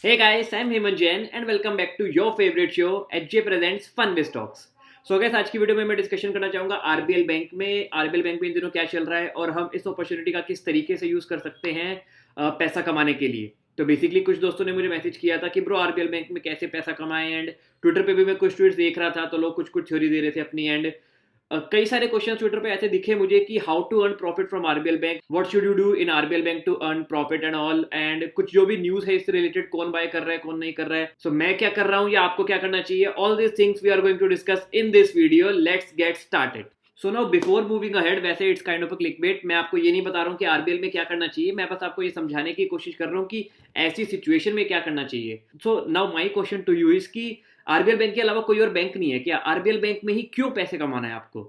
Hey guys, I'm Hemant Jain and welcome back to your favorite show HJ Presents Fun with Stocks. So guys, आज की video में मैं discussion करना चाहूँगा RBL bank में इन दिनों क्या चल रहा है और हम इस अपॉर्चुनिटी का किस तरीके से यूज़ कर सकते हैं पैसा कमाने के लिए। तो बेसिकली कुछ दोस्तों ने मुझे मैसेज किया था कि ब्रो आरबीएल बैंक में कैसे पैसा कमाएं, एंड ट्विटर पे भी मैं कुछ ट्वीट्स देख रहा था तो लोग कुछ कुछ थ्योरी दे रहे थे अपनी एंड कई सारे क्वेश्चन ट्विटर पे ऐसे दिखे मुझे कि how to earn profit from RBL bank, what should you do in RBL bank to earn profit and all, and कुछ जो भी न्यूज है इससे रिलेटेड, कौन बाय कर रहा है कौन नहीं कर रहा है, सो मैं क्या कर रहा हूँ या आपको क्या करना चाहिए, all this things we are going to discuss in this video. Let's get started. So now before moving ahead, वैसे it's kind of a clickbait, मैं आपको ये नहीं बता रहा हूँ कि आरबीएल में क्या करना चाहिए, मैं बस आपको ये समझाने की कोशिश कर रहा हूँ कि ऐसी सिचुएशन में क्या करना चाहिए। So now my question to you is कि आरबीएल बैंक के अलावा कोई और बैंक नहीं है क्या? आरबीएल बैंक में ही क्यों पैसे कमाना है आपको?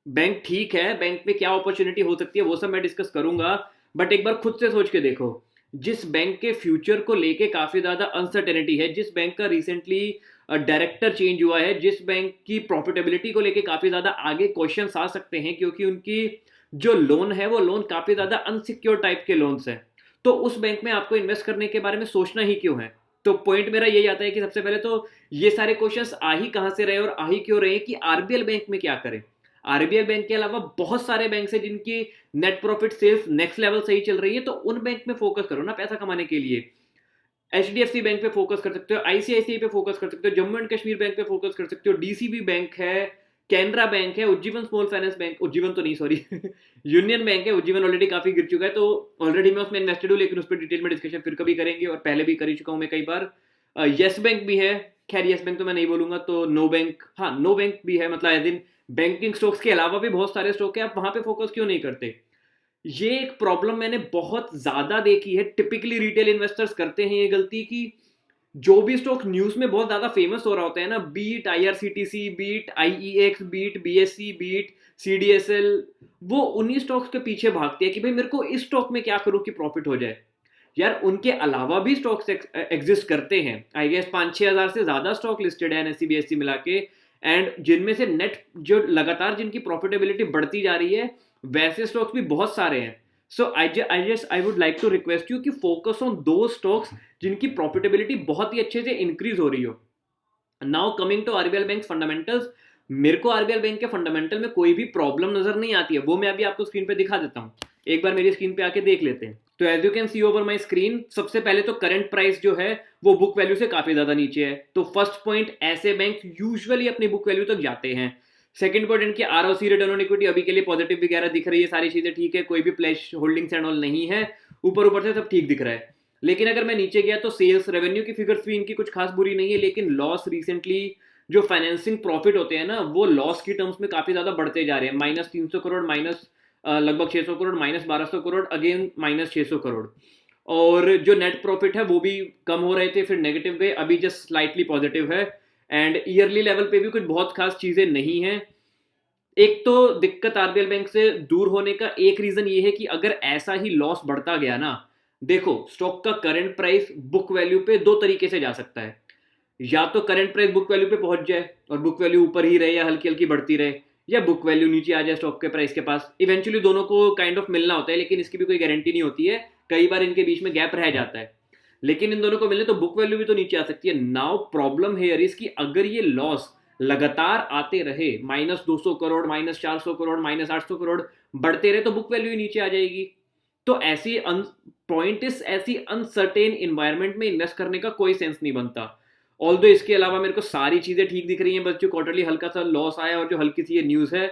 बैंक ठीक है, बैंक में क्या अपॉर्चुनिटी हो सकती है वो सब मैं डिस्कस करूंगा, बट एक बार खुद से सोच के देखो, जिस बैंक के फ्यूचर को लेके काफी ज्यादा अनसर्टेनिटी है, जिस बैंक का रिसेंटली डायरेक्टर चेंज हुआ है, जिस बैंक की प्रॉफिटेबिलिटी को लेके काफी ज्यादा आगे क्वेश्चन आ सकते हैं क्योंकि उनकी जो लोन है वो लोन काफी ज्यादा अनसिक्योर टाइप के लोन्स है, तो उस बैंक में आपको इन्वेस्ट करने के बारे में सोचना ही क्यों है? तो पॉइंट मेरा यही आता है कि सबसे पहले तो ये सारे क्वेश्चंस आ ही कहां से रहे और आ ही क्यों रहे कि आरबीएल बैंक में क्या करें। आरबीएल बैंक के अलावा बहुत सारे बैंक है जिनकी net profit cells next level सही चल रही है, तो उन बैंक में फोकस करो ना पैसा कमाने के लिए। एचडीएफसी बैंक पे फोकस कर सकते हो, आईसीआईसीआई पे फोकस कर सकते हो, जम्मू एंड कश्मीर बैंक पे फोकस कर सकते हो, डीसीबी बैंक है, कैनरा बैंक है, Ujjivan small finance bank, Ujjivan तो नहीं सॉरी यूनियन बैंक है, उज्जीवन ऑलरेडी काफी गिर चुका है तो ऑलरेडी मैं उसमें इन्वेस्टेड हूँ, लेकिन उस पर डिटेल में डिस्कशन फिर कभी करेंगे और पहले भी कर ही चुका हूँ मैं कई बार। येस बैंक भी है, खैर येस बैंक तो मैं नहीं बोलूंगा, तो नो बैंक, हाँ नो बैंक भी है, मतलब एज इन बैंकिंग स्टॉक्स के अलावा भी बहुत सारे स्टॉक है, आप वहां पे फोकस क्यों नहीं करते? ये एक प्रॉब्लम मैंने बहुत ज्यादा देखी है, टिपिकली रिटेल इन्वेस्टर्स करते हैं ये गलती की, जो भी स्टॉक न्यूज में बहुत ज्यादा फेमस हो रहा होता है ना, be it IRCTC, be it IEX, be it BSC, be it CDSL, वो उन्हीं स्टॉक्स के पीछे भागती है कि भाई मेरे को इस स्टॉक में क्या करूं कि प्रॉफिट हो जाए। यार उनके अलावा भी स्टॉक्स एग्जिस्ट करते हैं, आई गेस 5-6 हज़ार से ज्यादा स्टॉक लिस्टेड है एनएससी बीएससी मिला के, एंड जिनमें से नेट जो लगातार जिनकी प्रॉफिटेबिलिटी बढ़ती जा रही है वैसे स्टॉक्स भी बहुत सारे हैं। So I would like to request you कि फोकस ऑन दो स्टॉक्स जिनकी प्रॉफिटेबिलिटी बहुत ही अच्छे से इंक्रीज हो रही हो। Now coming to RBL bank fundamentals, मेरे को आरबीएल बैंक के फंडामेंटल में कोई भी प्रॉब्लम नजर नहीं आती है, वो मैं अभी आपको स्क्रीन पे दिखा देता हूँ, एक बार मेरी स्क्रीन पे आके देख लेते हैं। तो as you can see over my screen, सबसे पहले तो करंट प्राइस जो है वो बुक वैल्यू से काफी ज्यादा नीचे है, तो फर्स्ट पॉइंट, ऐसे बैंक यूजुअली अपनी बुक वैल्यू तक जाते हैं। सेकंड पॉइंट, इनकी आरओसी रिटर्न ऑन इक्विटी अभी के लिए पॉजिटिव वगैरह दिख रही है, सारी चीजें ठीक है, कोई भी प्लेस होल्डिंग्स एंड ऑल नहीं है, ऊपर ऊपर से सब ठीक दिख रहा है। लेकिन अगर मैं नीचे गया तो सेल्स रेवेन्यू की फिगर्स भी इनकी कुछ खास बुरी नहीं है, लेकिन लॉस रिसेंटली जो फाइनेंसिंग प्रॉफिट होते हैं ना वो लॉस की टर्म्स में काफी ज्यादा बढ़ते जा रहे हैं, -300 करोड़, माइनस लगभग 600 करोड़, -1200 करोड़, अगेन -600 करोड़, और जो नेट प्रॉफिट है वो भी कम हो रहे थे, फिर नेगेटिव गए, अभी जस्ट स्लाइटली पॉजिटिव है, एंड ईयरली लेवल पे भी कुछ बहुत खास चीजें नहीं है। एक तो दिक्कत आरबीएल बैंक से दूर होने का एक रीजन ये है कि अगर ऐसा ही लॉस बढ़ता गया ना, देखो स्टॉक का करंट प्राइस बुक वैल्यू पे दो तरीके से जा सकता है, या तो करंट प्राइस बुक वैल्यू पे पहुंच जाए और बुक वैल्यू ऊपर ही रहे या हल्की हल्की बढ़ती रहे, या बुक वैल्यू नीचे आ जाए स्टॉक के प्राइस के पास, इवेंचुअली दोनों को काइंड ऑफ मिलना होता है, लेकिन इसकी भी कोई गारंटी नहीं होती है, कई बार इनके बीच में गैप रह जाता है, लेकिन इन दोनों को मिलने तो बुक वैल्यू भी तो नीचे आ सकती है। नाउ प्रॉब्लम हेयर इज कि अगर ये लॉस लगातार आते रहे, -200 करोड़, -400 करोड़, -800 करोड़ बढ़ते रहे, तो बुक वैल्यू ही नीचे आ जाएगी। तो ऐसी पॉइंट इस ऐसी अनसर्टेन इन्वायरमेंट में इन्वेस्ट करने का कोई सेंस नहीं बनता। ऑल्दो इसके अलावा मेरे को सारी चीजें ठीक दिख रही हैं, बस जो क्वार्टरली हल्का सा लॉस आया और जो हल्की सी ये न्यूज है,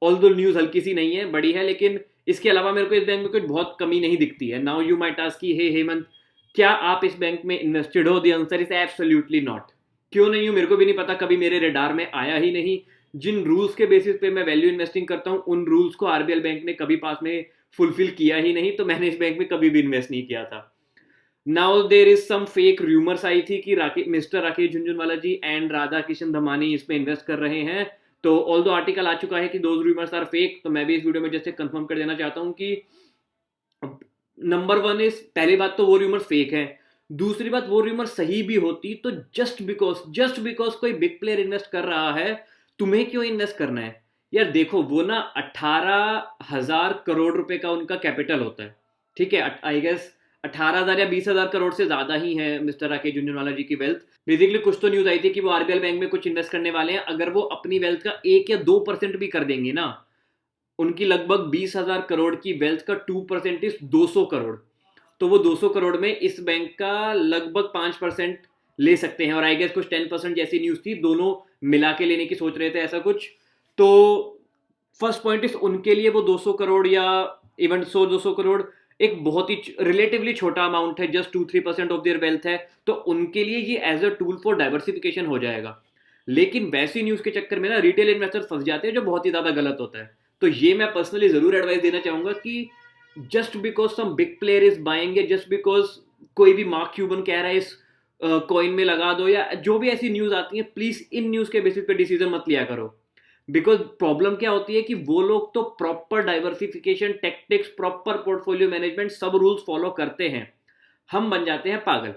ऑल्दो न्यूज हल्की सी नहीं है, बड़ी है, लेकिन इसके अलावा मेरे को इस बैंक में कुछ बहुत कमी नहीं दिखती है। नाउ यू माइट आस्क कि हे हेमंत, क्या आप इस बैंक में इन्वेस्टेड हो? The answer is absolutely not. क्यों नहीं हूं मेरे को भी नहीं पता, कभी मेरे रेडार में आया ही नहीं। जिन रूल्स के बेसिस पे मैं वैल्यू इन्वेस्टिंग करता हूं उन रूल्स को आरबीएल बैंक ने कभी पास में फुलफिल किया ही नहीं, तो मैंने इस बैंक में कभी भी इन्वेस्ट नहीं किया था। Now there is some fake rumours आई थी कि मिस्टर राकेश झुनझुनवाला जी एंड राधा किशन धमानी इसमें इन्वेस्ट कर रहे हैं, तो ऑल दो आर्टिकल आ चुका है कि दोज रूमर्स आर फेक, तो मैं भी इस वीडियो में जैसे कंफर्म कर देना चाहता हूं कि नंबर वन इज, पहली बात तो वो रूमर्स फेक है, दूसरी बात वो रूमर सही भी होती तो जस्ट बिकॉज कोई बिग प्लेयर इन्वेस्ट कर रहा है, तुम्हें क्यों इन्वेस्ट करना है? यार देखो वो ना 18,000 करोड़ रुपए का उनका कैपिटल होता है, ठीक है, आई गेस 18,000 या 20,000 करोड़ से ज़्यादा ही है मिस्टर राकेश झुंझुनवाला जी की वेल्थ। बेसिकली कुछ तो न्यूज़ आई थी कि वो आरबीएल बैंक में कुछ इन्वेस्ट करने वाले हैं। अगर वो अपनी वेल्थ का 1 या 2% भी कर देंगे ना, उनकी लगभग 20,000 करोड़ की वेल्थ का 2% इज 200 करोड़। तो वो 200 करोड़ में इस बैंक का लगभग 5% ले सकते हैं, और आई गेस कुछ 10% जैसी न्यूज़ थी, दोनों मिला के लेने की सोच रहे थे ऐसा कुछ। तो फर्स्ट पॉइंट इज उनके लिए वो 200 करोड़ या इवन 100-200 करोड़ एक बहुत ही रिलेटिवली छोटा अमाउंट है, जस्ट 2-3% ऑफ देयर वेल्थ है। तो उनके लिए ये as a tool for diversification हो जाएगा। लेकिन वैसी न्यूज़ के चक्कर में ना रिटेल इन्वेस्टर फंस जाते हैं, जो बहुत ही ज़्यादा गलत होता है। तो ये मैं पर्सनली ज़रूर एडवाइस देना चाहूँगा कि just because some big player is buying, just because कोई भी मार्क क्यूबन कह रहा है इस कॉइन में लगा दो, या जो भी ऐसी न्यूज़ आती है, प्लीज़ इन न्यूज़ के बेसिस पे डिसीजन मत लिया करो। बिकॉज प्रॉब्लम क्या होती है कि वो लोग तो proper diversification tactics, proper portfolio management, सब रूल्स फॉलो करते हैं। हम बन जाते हैं पागल।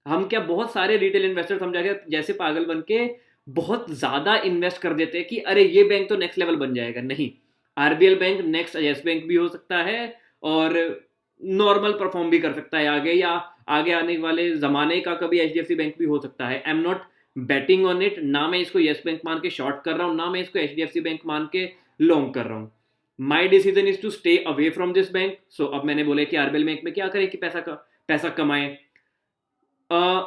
हम क्या, बहुत सारे रिटेल इन्वेस्टर्स हम जाके जैसे पागल बन के बहुत ज्यादा इन्वेस्ट कर देते हैं कि अरे ये बैंक तो नेक्स्ट लेवल बन जाएगा। नहीं, RBL bank next yes bank भी हो सकता है, और नॉर्मल परफॉर्म भी कर सकता है आगे, या आगे आने वाले जमाने का कभी एचडीएफसी बैंक भी हो सकता है। I am not betting on it, ना मैं इसको येस बैंक मान के शॉर्ट कर रहा हूँ, ना मैं इसको एचडीएफसी बैंक मान के लॉन्ग कर रहा हूँ। My decision is to stay away from this bank. So अब मैंने बोला कि आरबीएल बैंक में क्या करें कि पैसा कमाएं।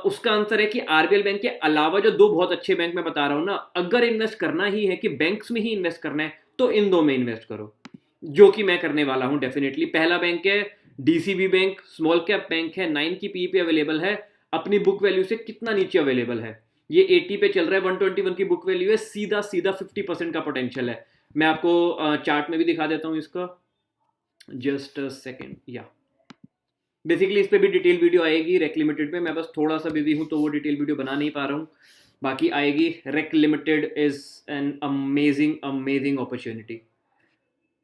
उसका आंसर है कि आरबीएल बैंक के अलावा जो दो बहुत अच्छे बैंक मैं बता रहा हूं ना, अगर इन्वेस्ट करना ही है कि बैंक्स में ही इन्वेस्ट करना है, तो इन दो में इन्वेस्ट करो, जो कि मैं करने वाला हूं डेफिनेटली। पहला बैंक है DCB bank, small cap bank है, 9 की पी पे अवेलेबल है, अपनी बुक वैल्यू से कितना नीचे अवेलेबल है, ये 80 पे चल रहा है, 121 की बुक वैल्यू है, सीधा 50% का पोटेंशियल है। मैं आपको चार्ट में भी दिखा देता हूं इसका, जस्ट अ सेकेंड। या बेसिकली इस पे भी डिटेल वीडियो आएगी रेक लिमिटेड पे, मैं बस थोड़ा सा बिजी हूँ तो वो डिटेल वीडियो बना नहीं पा रहा हूँ, बाकी आएगी। REC limited is an amazing opportunity.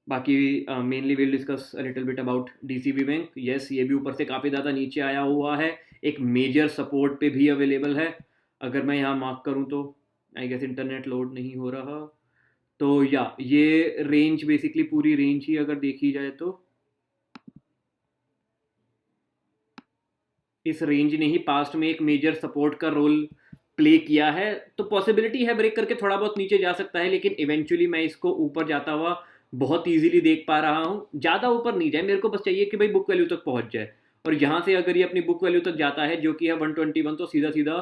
बाकी mainly will discuss a little bit about DCB bank. Yes, ये भी ऊपर से काफ़ी ज़्यादा नीचे आया हुआ है, एक मेजर सपोर्ट पे भी अवेलेबल है। अगर मैं यहाँ मार्क करूँ तो आई गेस इंटरनेट लोड नहीं हो रहा, तो या ये रेंज बेसिकली पूरी रेंज ही अगर देखी जाए तो इस रेंज ने ही पास्ट में एक मेजर सपोर्ट का रोल प्ले किया है। तो पॉसिबिलिटी है ब्रेक करके थोड़ा बहुत नीचे जा सकता है, लेकिन इवेंचुअली मैं इसको ऊपर जाता हुआ बहुत इजीली देख पा रहा हूँ। ज़्यादा ऊपर नहीं जाए, मेरे को बस चाहिए कि भाई बुक वैल्यू तक पहुँच जाए, और यहाँ से अगर ये अपनी बुक वैल्यू तक जाता है जो कि है 121, तो सीधा सीधा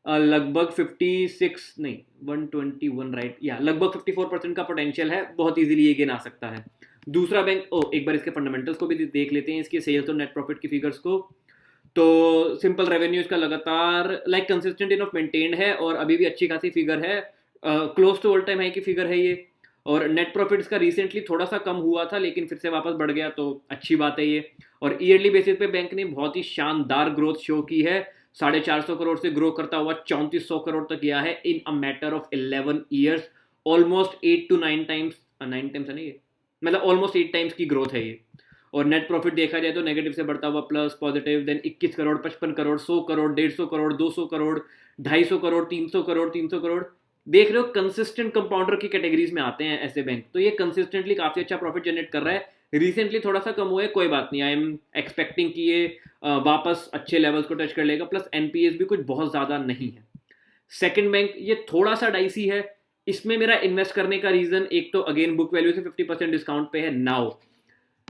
लगभग 56 नहीं 121 राइट, या लगभग 54% का पोटेंशियल है, बहुत इजीली ये गेन आ सकता है। दूसरा बैंक, एक बार इसके फंडामेंटल्स को भी देख लेते हैं, इसके सेल्स और नेट प्रॉफिट की फिगर्स को। तो सिंपल रेवेन्यू इसका लगातार कंसिस्टेंट इनफ मेंटेन्ड है, और अभी भी अच्छी खासी फिगर है, close to all time high की फिगर है ये। और नेट प्रॉफिट्स का रिसेंटली थोड़ा सा कम हुआ था, लेकिन फिर से वापस बढ़ गया, तो अच्छी बात है ये। और ईयरली बेसिस पे बैंक ने बहुत ही शानदार ग्रोथ शो की है, 450 करोड़ से ग्रो करता हुआ 3400 करोड़ तक गया है in a matter of 11 years. Almost 8 to 9 times, 9 times है ना ये, मतलब ऑलमोस्ट 8 टाइम्स की ग्रोथ है ये। और नेट प्रॉफिट देखा जाए तो नेगेटिव से बढ़ता हुआ plus, positive, then 21 crore, 55 crore, 100 crore, 150 crore, 200 crore, 250 crore, 300 crore, 300 crore. देख रहे हो, कंसिस्टेंट कंपाउंडर की कैटेगरीज में आते हैं ऐसे बैंक, तो ये कंसिस्टेंटली काफी अच्छा प्रॉफिट जनरेट कर रहा है। रिसेंटली थोड़ा सा कम हुआ है, कोई बात नहीं, आई एम एक्सपेक्टिंग कि ये वापस अच्छे लेवल्स को टच कर लेगा, प्लस एनपीएस भी कुछ बहुत ज्यादा नहीं है। सेकंड बैंक, ये थोड़ा सा डाइसी है, इसमें मेरा इन्वेस्ट करने का रीजन एक तो अगेन बुक वैल्यू से 50% डिस्काउंट पे है। नाउ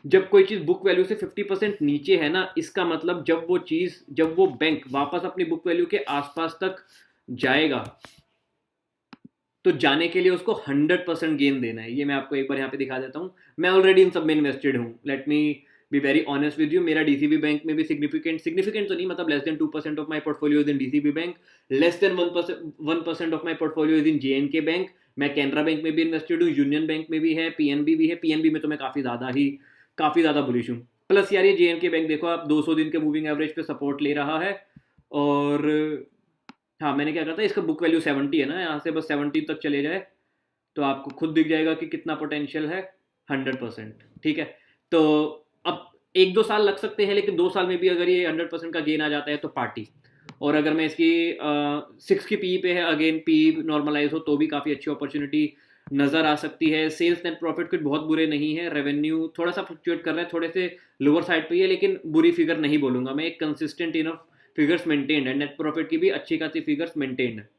जब कोई चीज बुक वैल्यू से 50% नीचे है ना, इसका मतलब जब वो बैंक वापस अपनी बुक वैल्यू के आसपास तक जाएगा, तो जाने के लिए उसको 100% गेन देना है। ये मैं आपको एक बार यहाँ पे दिखा देता हूँ, मैं ऑलरेडी इन सब में इन्वेस्टेड हूँ, let me be very honest with you. मेरा डीसीबी बैंक में भी सिग्निफिकेंट तो नहीं, मतलब less than 2% of my portfolio is in DCB bank, less than 1% of my portfolio is in JNK bank. मैं कैनरा बैंक में भी इन्वेस्टेड हूँ, यूनियन बैंक में भी है, पीएनबी भी है। पीएनबी में तो मैं काफ़ी ज़्यादा बुलिश हूँ। प्लस यार ये जेएनके बैंक देखो आप, 200 दिन के मूविंग एवरेज पे सपोर्ट ले रहा है। और हाँ, मैंने क्या कहा था, इसका बुक वैल्यू 70 है ना, यहाँ से बस 70 तक चले जाए तो आपको खुद दिख जाएगा कि कितना पोटेंशियल है, 100%। ठीक है, तो अब 1-2 साल लग सकते हैं, लेकिन 2 साल में भी अगर ये 100% का गेन आ जाता है तो पार्टी। और अगर मैं इसकी 6 की पी पे है, अगेन पी नॉर्मलाइज हो, तो भी काफ़ी अच्छी अपॉर्चुनिटी नज़र आ सकती है। सेल्स नेट प्रॉफिट कुछ बहुत बुरे नहीं है, रेवेन्यू थोड़ा सा फ्लक्चुएट कर रहा है, थोड़े से लोअर साइड पे ही है, लेकिन बुरी फिगर नहीं बोलूँगा मैं, एक कंसिस्टेंट इनफ फिगर्स मेंटेन्ड है, नेट प्रॉफिट की भी अच्छी खासी फिगर्स मेंटेन्ड है।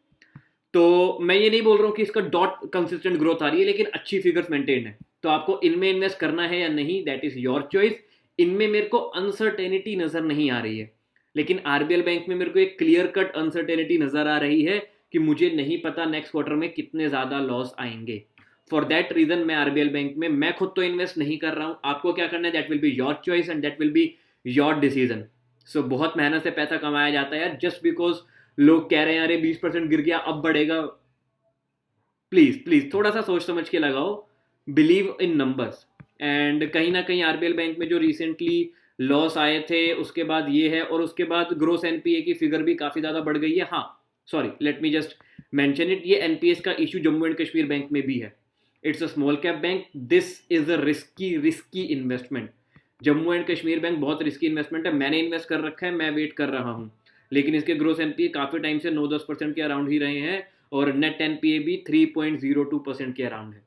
तो मैं ये नहीं बोल रहा हूँ कि इसका डॉट कंसिस्टेंट ग्रोथ आ रही है, लेकिन अच्छी फिगर्स मेंटेन्ड है। तो आपको इनमें इन्वेस्ट करना है या नहीं, दैट इज योर चॉइस। इनमें मेरे को अनसर्टेनिटी नजर नहीं आ रही है, लेकिन आरबीएल बैंक में मेरे को एक क्लियर कट अनसर्टेनिटी नजर आ रही है कि मुझे नहीं पता नेक्स्ट क्वार्टर में कितने ज्यादा लॉस आएंगे। फॉर दैट रीजन मैं आरबीएल बैंक में मैं खुद तो इन्वेस्ट नहीं कर रहा हूं। आपको क्या करना है, that will be your choice and that will be your decision. So बहुत मेहनत से पैसा कमाया जाता है यार, जस्ट बिकॉज लोग कह रहे हैं अरे 20% गिर गया अब बढ़ेगा। प्लीज प्लीज थोड़ा सा सोच समझ के लगाओ, बिलीव इन नंबर्स। एंड कहीं ना कहीं आरबीएल बैंक में जो रिसेंटली लॉस आए थे उसके बाद ये है, और उसके बाद ग्रोस एनपीए की फिगर भी काफी ज्यादा बढ़ गई है। हाँ sorry, let me just mention it, ये एनपीएस का issue Jammu and Kashmir bank में भी है। It's a small cap bank, this is a risky investment. Jammu and Kashmir bank बहुत रिस्की इन्वेस्टमेंट है, मैंने इन्वेस्ट कर रखा है, मैं वेट कर रहा हूँ, लेकिन इसके ग्रोस एनपीए काफी टाइम से 9-10% के अराउंड ही रहे हैं, और नेट एनपीए भी 3.02% के अराउंड है।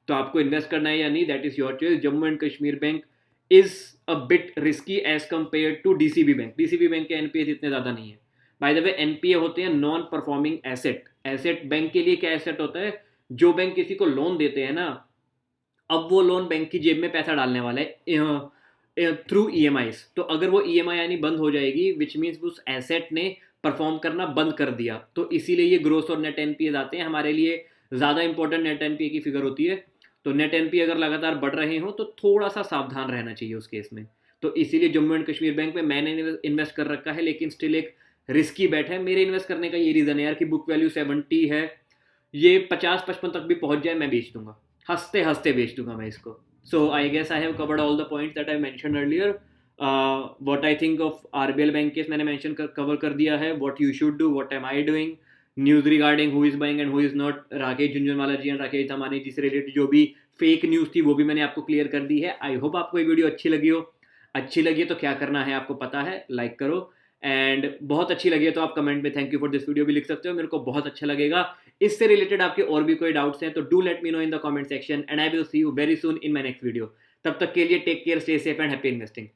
तो आपको इन्वेस्ट करना है या नहीं, that is your choice. Jammu and Kashmir bank is a bit risky as compare to DCB bank. DCB bank के एनपीए इतने ज्यादा नहीं है। बाय द वे एनपीए होते हैं non performing asset. Asset bank के लिए क्या एसेट होता है, जो बैंक किसी को लोन देते हैं ना, अब वो लोन बैंक की जेब में पैसा डालने वाला है थ्रू ईएमआईज। तो अगर वो ईएमआई यानी बंद हो जाएगी, विच मीन्स उस एसेट ने परफॉर्म करना बंद कर दिया, तो इसीलिए ये ग्रोथ और नेट एनपीए आते हैं। हमारे लिए ज़्यादा इंपॉर्टेंट नेट एनपीए की फिगर होती है। तो नेट एनपीए अगर लगातार बढ़ रहे हो तो थोड़ा सा सावधान रहना चाहिए उस केस में। तो इसीलिए जम्मू एंड कश्मीर बैंक में मैंने इन्वेस्ट कर रखा है, लेकिन स्टिल एक रिस्की बैट है। मेरे इन्वेस्ट करने का ये रीज़न है यार कि बुक वैल्यू 70 है, ये 50-55 तक भी पहुंच जाए मैं बेच दूंगा, हंसते हंसते बेच दूंगा मैं इसको। So I guess I have covered all the points that I mention earlier. What I think of RBL bank case मैंने मेंशन कवर कर दिया है। What you should do, what am I doing, news regarding who is buying and who is not, Rakesh Jhunjhunwala ji and Rakesh Damani ji से related जो भी fake news थी वो भी मैंने आपको क्लियर कर दी है। आई होप आपको ये वीडियो अच्छी लगी हो। अच्छी लगी है तो क्या करना है आपको पता है, लाइक करो। एंड बहुत अच्छी लगी है तो आप कमेंट में thank you for this video भी लिख सकते हो, मेरे को बहुत अच्छा लगेगा। इससे रिलेटेड आपके और भी कोई डाउट्स हैं तो do let me know in the comment section, and I will see you very soon in my next video. तब तक के लिए take care, stay safe and happy investing.